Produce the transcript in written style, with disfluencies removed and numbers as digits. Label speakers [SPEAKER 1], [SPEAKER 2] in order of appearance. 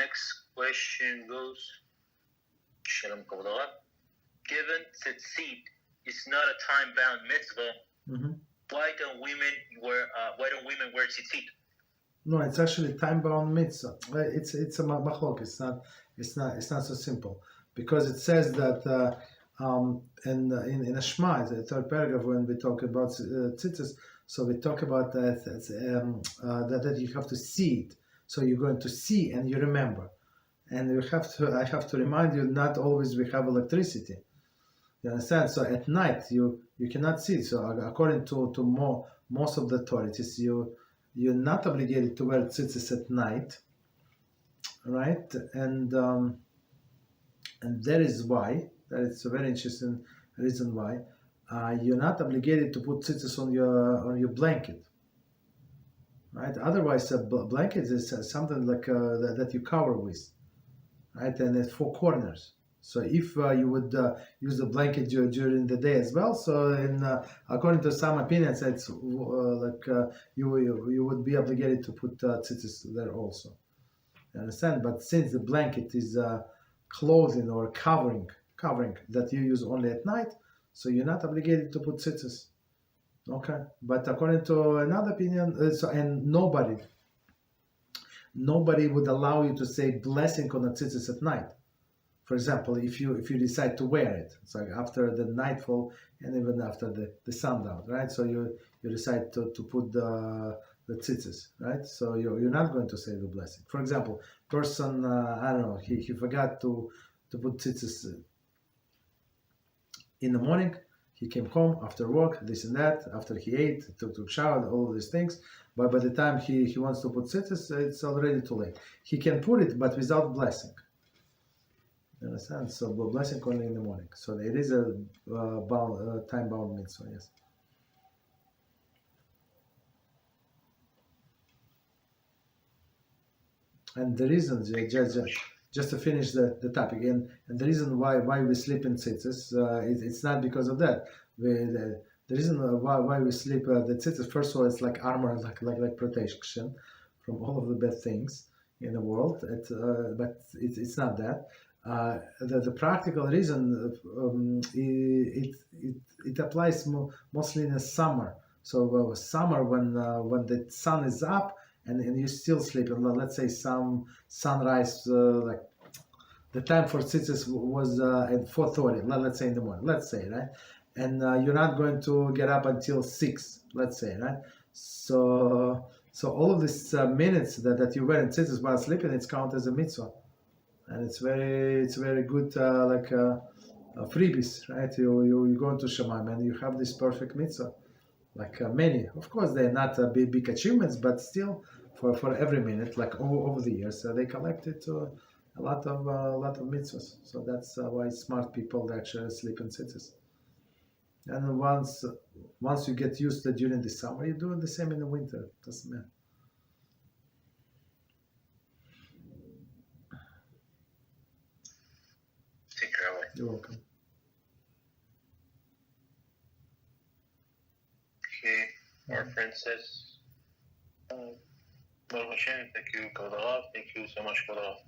[SPEAKER 1] next question goes, Shalom Kavod Harav. Given Tzitzit is not a time-bound mitzvah, why don't women wear Tzitzit?
[SPEAKER 2] No, it's actually time-bound mitzvah. It's a machlok. It's not so simple, because it says that in a Shema, the third paragraph, when we talk about Tzitzis, so we talk about that you have to see it. So you're going to see and you remember, and I have to remind you, not always we have electricity. You understand? So at night you cannot see it. So according to most of the authorities, you're not obligated to wear tzitzis at night, right? And that is why. That is a very interesting reason why you're not obligated to put tzitzis on your blanket, right? Otherwise, a blanket is something like that you cover with, right? And it's four corners. So if you would use the blanket during the day as well, so according to some opinions, it's you would be obligated to put tzitzis there also. You understand? But since the blanket is clothing or covering that you use only at night, so you're not obligated to put tzitzis. Okay, but according to another opinion, and nobody would allow you to say blessing on the tzitzis at night. For example, if you decide to wear it, it's like after the nightfall and even after the sundown, right? So you decide to put the tzitzis, right? So you're not going to say the blessing. For example, person I don't know, he forgot to put tzitzis in the morning. He came home after work, this and that. After he ate, took shower, all of these things. But by the time he wants to put tzitzis, it's already too late. He can put it, but without blessing. You understand? So blessing only in the morning. So it is a time-bound mitzvah, yes. And the reason, just to finish the topic, and the reason why we sleep in tzitzis, it's not because of that. The reason why we sleep the tzitzis, first of all, it's like armor, like protection from all of the bad things in the world. But it's not that. The practical reason it applies mostly in the summer. So summer when the sun is up and you still sleep. Let's say some sunrise, like the time for tzitzis was at 4:30. Let's say in the morning. Let's say, right, and you're not going to get up until 6. Let's say, right. So all of these minutes that you were in tzitzis while sleeping, it's counted as a mitzvah. And it's very good, freebies, right? You go into Shemaim and you have this perfect mitzvah, like many. Of course, they're not big achievements, but still, for every minute, like over the years, they collected a lot of mitzvahs. So that's why smart people actually sleep in tzitzis. And once you get used to it during the summer, you do it the same in the winter. Doesn't matter. You're welcome.
[SPEAKER 1] Okay, our friend says, Baruch HaShem, thank you, Kavod Harav. Thank you so much, Kavod Harav.